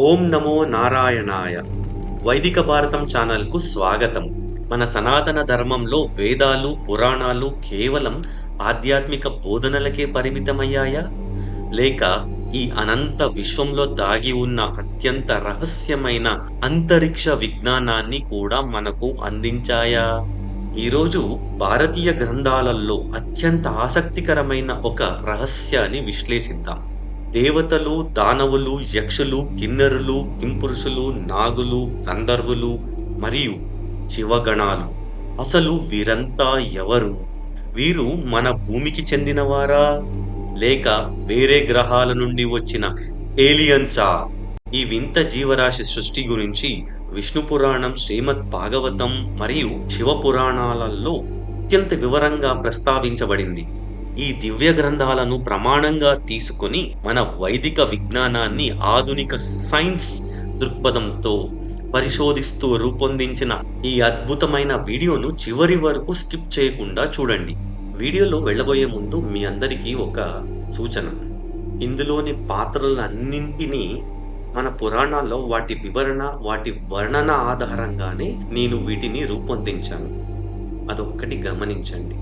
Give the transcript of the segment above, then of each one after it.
ఓం నమో నారాయణాయ. వైదిక భారతం ఛానల్కు స్వాగతం. మన సనాతన ధర్మంలో వేదాలు, పురాణాలు కేవలం ఆధ్యాత్మిక బోధనలకే పరిమితమయ్యాయా? లేక ఈ అనంత విశ్వంలో దాగి ఉన్న అత్యంత రహస్యమైన అంతరిక్ష విజ్ఞానాన్ని కూడా మనకు అందించాయా? ఈరోజు భారతీయ గ్రంథాలలో అత్యంత ఆసక్తికరమైన ఒక రహస్యాన్ని విశ్లేషిద్దాం. దేవతలు, దానవులు, యక్షులు, కిన్నెరులు, కింపురుషులు, నాగులు, గంధర్వులు మరియు శివగణాలు. అసలు వీరంతా ఎవరు? వీరు మన భూమికి చెందినవారా? లేక వేరే గ్రహాల నుండి వచ్చిన ఏలియన్సా? ఈ వింత జీవరాశి సృష్టి గురించి విష్ణు పురాణం, శ్రీమద్ భాగవతం మరియు శివ పురాణాలలో అత్యంత వివరంగా ప్రస్తావించబడింది. ఈ దివ్య గ్రంథాలను ప్రమాణంగా తీసుకొని మన వైదిక విజ్ఞానాన్ని ఆధునిక సైన్స్ దృక్పథంతో పరిశోధిస్తూ రూపొందించిన ఈ అద్భుతమైన వీడియోను చివరి వరకు స్కిప్ చేయకుండా చూడండి. వీడియోలో వెళ్ళబోయే ముందు మీ అందరికీ ఒక సూచన. ఇందులోని పాత్రలన్నింటినీ మన పురాణాల్లో వాటి వివరణ, వాటి వర్ణన ఆధారంగానే నేను వీటిని రూపొందించాను. అదొక్కటి గమనించండి.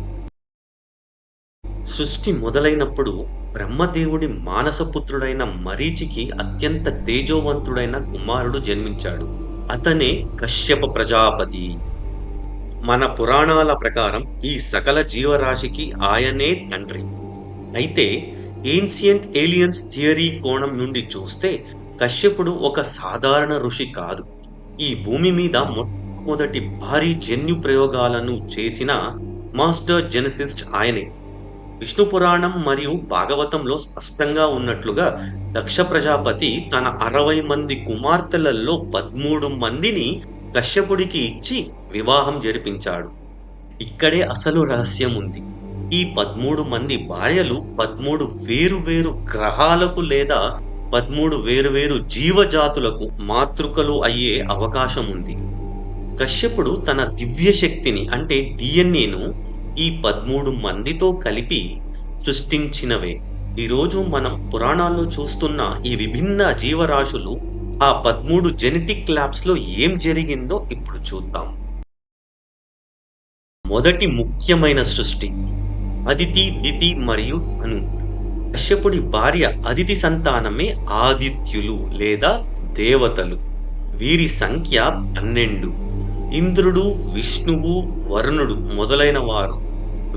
సృష్టి మొదలైనప్పుడు బ్రహ్మదేవుడి మానసపుత్రుడైన మరీచికి అత్యంత తేజోవంతుడైన కుమారుడు జన్మించాడు. అతనే కశ్యప ప్రజాపతి. మన పురాణాల ప్రకారం ఈ సకల జీవరాశికి ఆయనే తండ్రి. అయితే ఏన్షియంట్ ఏలియన్స్ థియరీ కోణం నుండి చూస్తే కశ్యపుడు ఒక సాధారణ ఋషి కాదు. ఈ భూమి మీద మొట్టమొదటి భారీ జన్యు ప్రయోగాలను చేసిన మాస్టర్ జెనసిస్ట్ ఆయనే. విష్ణు పురాణం మరియు భాగవతంలో స్పష్టంగా ఉన్నట్లుగా దక్ష ప్రజాపతి తన 60 మంది కుమార్తెలలో 13 మందిని కశ్యపుడికి ఇచ్చి వివాహం జరిపించాడు. ఇక్కడే అసలు రహస్యం ఉంది. ఈ 13 మంది భార్యలు 13 వేరు గ్రహాలకు లేదా 13 వేరు జీవజాతులకు మాతృకలు అయ్యే అవకాశం ఉంది. కశ్యపుడు తన దివ్య శక్తిని అంటే డిఎన్ఏను ఈ 13 మందితో కలిపి సృష్టించినవే. ఈరోజు మనం పురాణాల్లో చూస్తున్న ఈ విభిన్న జీవరాశులు ఆ 13 జెనెటిక్ ల్యాబ్స్ లో ఏం జరిగిందో ఇప్పుడు చూద్దాం. మొదటి ముఖ్యమైన సృష్టి అదితి, దితి మరియు అను. కశ్యపుడి భార్య అదితి సంతానమే ఆదిత్యులు లేదా దేవతలు. వీరి సంఖ్య 12. ఇంద్రుడు, విష్ణువు, వరుణుడు మొదలైన వారు.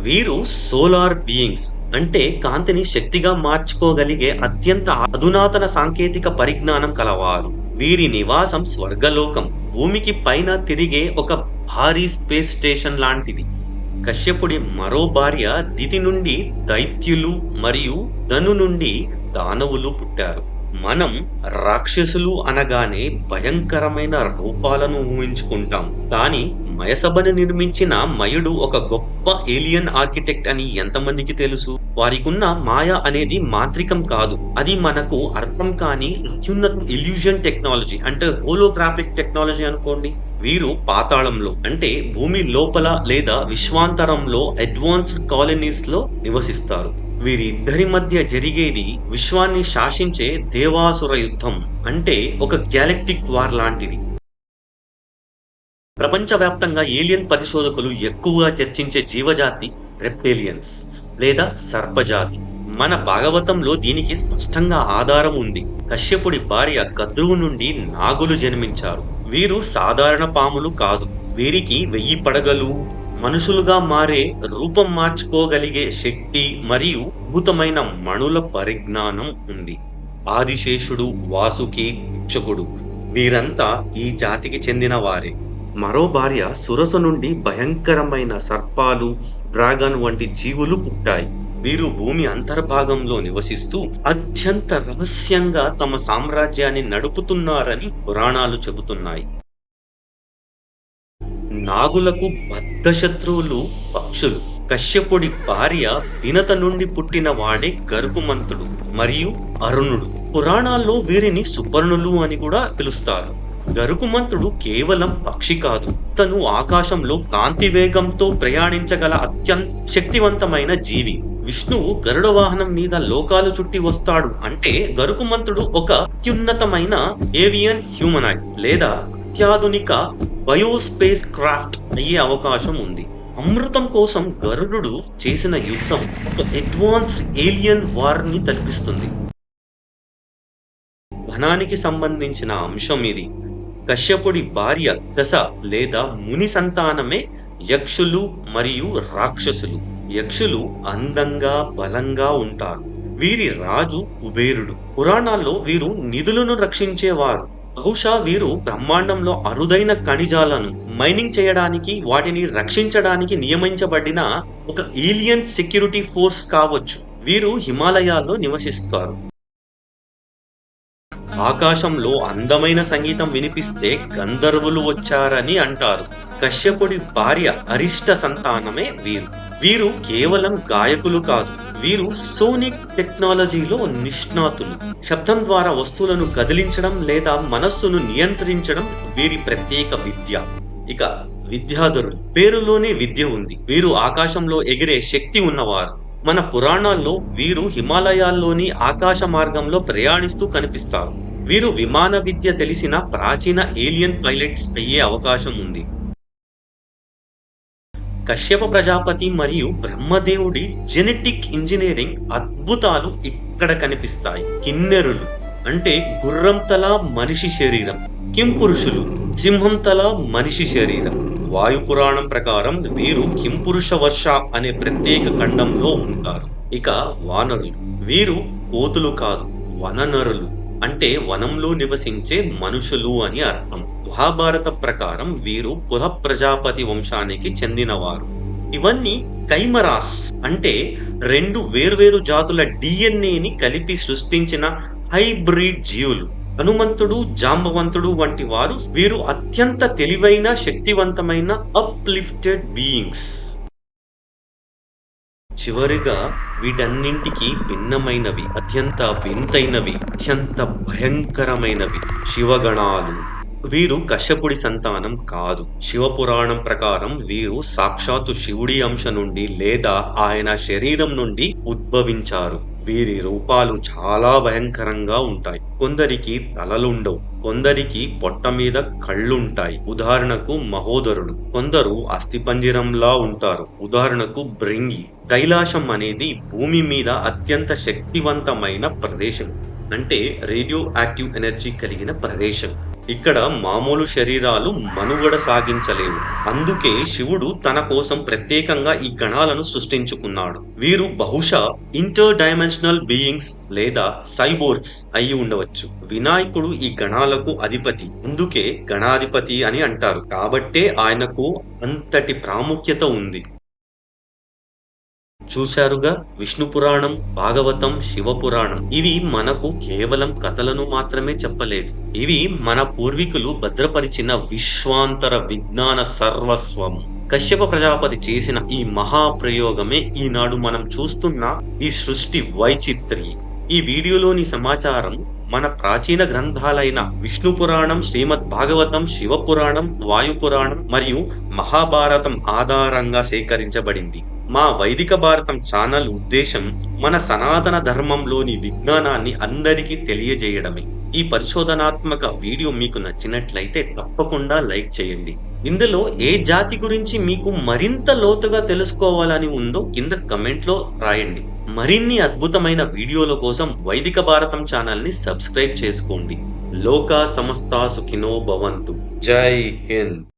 వీరు సోలార్ బీయింగ్స్ అంటే కాంతిని శక్తిగా మార్చుకోగలిగే అత్యంత అధునాతన సాంకేతిక పరిజ్ఞానం కలవారు. వీరి నివాసం స్వర్గలోకం, భూమికి పైన తిరిగే ఒక భారీ స్పేస్ స్టేషన్ లాంటిది. కశ్యపుడి మరో భార్య దితి నుండి దైత్యులు మరియు ధను నుండి దానవులు పుట్టారు. మనం రాక్షసులు అనగానే భయంకరమైన రూపాలను ఊహించుకుంటాం. కానీ మయసభను నిర్మించిన మయుడు ఒక గొప్ప ఏలియన్ ఆర్కిటెక్ట్ అని ఎంతమందికి తెలుసు? వారికున్న మాయ అనేది మాంత్రికం కాదు, అది మనకు అర్థం కాని అత్యున్నత ఇల్యూజన్ టెక్నాలజీ అంటే హోలోగ్రాఫిక్ టెక్నాలజీ అనుకోండి. వీరు పాతాళంలో అంటే భూమి లోపల లేదా విశ్వాంతరంలో అడ్వాన్స్డ్ కాలనీస్ లో నివసిస్తారు. వీరిద్దరి మధ్య జరిగేది విశ్వాన్ని శాసించే దేవాసుర యుద్ధం అంటే ఒక గ్యాలక్టిక్ వార్ లాంటిది. ప్రపంచవ్యాప్తంగా ఏలియన్ పరిశోధకులు ఎక్కువగా చర్చించే జీవజాతి రెప్టేలియన్స్ లేదా సర్పజాతి. మన భాగవతంలో దీనికి స్పష్టంగా ఆధారం ఉంది. కశ్యపుడి భార్య కద్రువు నుండి నాగులు జన్మించారు. వీరు సాధారణ పాములు కాదు. వీరికి 1000 పడగలు, మనుషులుగా మారే రూపం మార్చుకోగలిగే శక్తి మరియు అద్భుతమైన మణుల పరిజ్ఞానం ఉంది. ఆదిశేషుడు, వాసుకి, ఇక్షకుడు వీరంతా ఈ జాతికి చెందిన వారే. మరో భార్య సురస నుండి భయంకరమైన సర్పాలు, డ్రాగన్ వంటి జీవులు పుట్టాయి. వీరు భూమి అంతర్భాగంలో నివసిస్తూ అత్యంత రహస్యంగా తమ సామ్రాజ్యాన్ని నడుపుతున్నారని పురాణాలు చెబుతున్నాయి. నాగులకు బద్ధ శత్రువులు పక్షులు. కశ్యపుడి భార్య వినత నుండి పుట్టిన వాడే గరుకుమంతుడు మరియు అరుణుడు. పురాణాల్లో వీరిని సుపర్ణులు అని కూడా పిలుస్తారు. గరుకుమంతుడు కేవలం పక్షి కాదు, తను ఆకాశంలో కాంతి వేగంతో ప్రయాణించగల అత్యంత శక్తివంతమైన జీవి. విష్ణువు గరుడ వాహనం మీద లోకాలు చుట్టి వస్తాడు అంటే గరుకుమంతుడు ఒక అత్యున్నతమైన ఏవియన్ హ్యూమనాయిడ్ లేదా అత్యాధునిక బయోస్పేస్ క్రాఫ్ట్ అయ్యే అవకాశం ఉంది. అమృతం కోసం గరుడు చేసిన యుద్ధం ఒక అడ్వాన్స్డ్ ఏలియన్ వార్ ని తలపిస్తుంది. ధనానికి సంబంధించిన అంశం ఇది. కశ్యపుడి భార్య దశ లేదా ముని సంతానమే యక్షులు మరియు రాక్షసులు. యక్షులు అందంగా బలంగా ఉంటారు. వీరి రాజు కుబేరుడు. పురాణాల్లో వీరు నిధులను రక్షించేవారు. బహుశా వీరు బ్రహ్మాండంలో అరుదైన ఖనిజాలను మైనింగ్ చేయడానికి, వాటిని రక్షించడానికి నియమించబడిన ఒక ఏలియన్ సెక్యూరిటీ ఫోర్స్ కావచ్చు. వీరు హిమాలయాల్లో నివసిస్తారు. ఆకాశంలో అందమైన సంగీతం వినిపిస్తే గంధర్వులు వచ్చారని అంటారు. కశ్యపుడి భార్య అరిష్ట సంతానమే వీరు. వీరు కేవలం గాయకులు కాదు, వీరు సోనిక్ టెక్నాలజీలో నిష్ణాతులు. శబ్దం ద్వారా వస్తువులను కదిలించడం లేదా మనస్సును నియంత్రించడం వీరి ప్రత్యేక విద్య. ఇక విద్యాధరులు, పేరులోనే విద్య ఉంది. వీరు ఆకాశంలో ఎగిరే శక్తి ఉన్నవారు. మన పురాణాల్లో వీరు హిమాలయాల్లోని ఆకాశ మార్గంలో ప్రయాణిస్తూ కనిపిస్తారు. వీరు విమాన విద్య తెలిసిన ప్రాచీన ఏలియన్ పైలట్స్ అయ్యే అవకాశం ఉంది. కశ్యప ప్రజాపతి మరియు బ్రహ్మదేవుడి జెనెటిక్ ఇంజనీరింగ్ అద్భుతాలు ఇక్కడ కనిపిస్తాయి. కిన్నెరులు అంటే గుర్రం తల మనిషి శరీరం, కింపురుషులు సింహం తల మనిషి శరీరం. వాయుపురాణం ప్రకారం వీరు కింపురుష వర్ష అనే ప్రత్యేక ఖండంలో ఉంటారు. ఇక వానరులు, వీరు కోతులు కాదు, వననరులు అంటే వనంలో నివసించే మనుషులు అని అర్థం. మహాభారత ప్రకారం వీరు కుల ప్రజాపతి వంశానికి చెందినవారు. ఇవన్నీ కైమరాస్ అంటే రెండు వేర్వేరు జాతుల డిఎన్ఏని కలిపి సృష్టించిన హైబ్రిడ్ జీవులు. హనుమంతుడు, జాంబవంతుడు వంటి వారు వీరు అత్యంత తెలివైన, శక్తివంతమైన అప్లిఫ్టెడ్ బీయింగ్స్. చివరిగా వీటన్నింటికి భిన్నమైనవి, అత్యంత వింతైనవి, అత్యంత భయంకరమైనవి శివగణాలు. వీరు కశ్యపుడి సంతానం కాదు. శివపురాణం ప్రకారం వీరు సాక్షాత్తు శివుడి అంశ నుండి లేదా ఆయన శరీరం నుండి ఉద్భవించారు. వీరి రూపాలు చాలా భయంకరంగా ఉంటాయి. కొందరికి తలలుండవు, కొందరికి పొట్ట మీద కళ్ళుంటాయి. ఉదాహరణకు మహోదరుడు. కొందరు అస్థిపంజరంలా ఉంటారు. ఉదాహరణకు భృంగి. కైలాసం అనేది భూమి మీద అత్యంత శక్తివంతమైన ప్రదేశం, అంటే రేడియో యాక్టివ్ ఎనర్జీ కలిగిన ప్రదేశం. ఇక్కడ మామూలు శరీరాలు మనుగడ సాగించలేవు. అందుకే శివుడు తన కోసం ప్రత్యేకంగా ఈ గణాలను సృష్టించుకున్నాడు. వీరు బహుశా ఇంటర్ డైమెన్షనల్ బీయింగ్స్ లేదా సైబోర్గ్స్ అయి ఉండవచ్చు. వినాయకుడు ఈ గణాలకు అధిపతి, అందుకే గణాధిపతి అని అంటారు. కాబట్టే ఆయనకు అంతటి ప్రాముఖ్యత ఉంది. చూశారుగా, విష్ణు పురాణం, భాగవతం, శివపురాణం ఇవి మనకు కేవలం కథలను మాత్రమే చెప్పలేదు. ఇవి మన పూర్వీకులు భద్రపరిచిన విశ్వాంతర విజ్ఞాన సర్వస్వం. కశ్యప ప్రజాపతి చేసిన ఈ మహాప్రయోగమే ఈనాడు మనం చూస్తున్న ఈ సృష్టి వైచిత్రి. ఈ వీడియోలోని సమాచారం మన ప్రాచీన గ్రంథాలైన విష్ణు పురాణం, శ్రీమద్ భాగవతం, శివపురాణం, వాయుపురాణం మరియు మహాభారతం ఆధారంగా సేకరించబడింది. మా వైదిక భారతం ఛానల్ ఉద్దేశం మన సనాతన ధర్మంలోని విజ్ఞానాన్ని అందరికీ తెలియజేయడమే. ఈ పరిశోధనాత్మక వీడియో మీకు నచ్చినట్లయితే తప్పకుండా లైక్ చేయండి. ఇందులో ఏ జాతి గురించి మీకు మరింత లోతుగా తెలుసుకోవాలని ఉందో కింద కమెంట్లో రాయండి. మరిన్ని అద్భుతమైన వీడియోల కోసం వైదిక భారతం ఛానల్ ని సబ్స్క్రైబ్ చేసుకోండి. లోకా సమస్తా సుఖినో భవంతు. జై హింద్.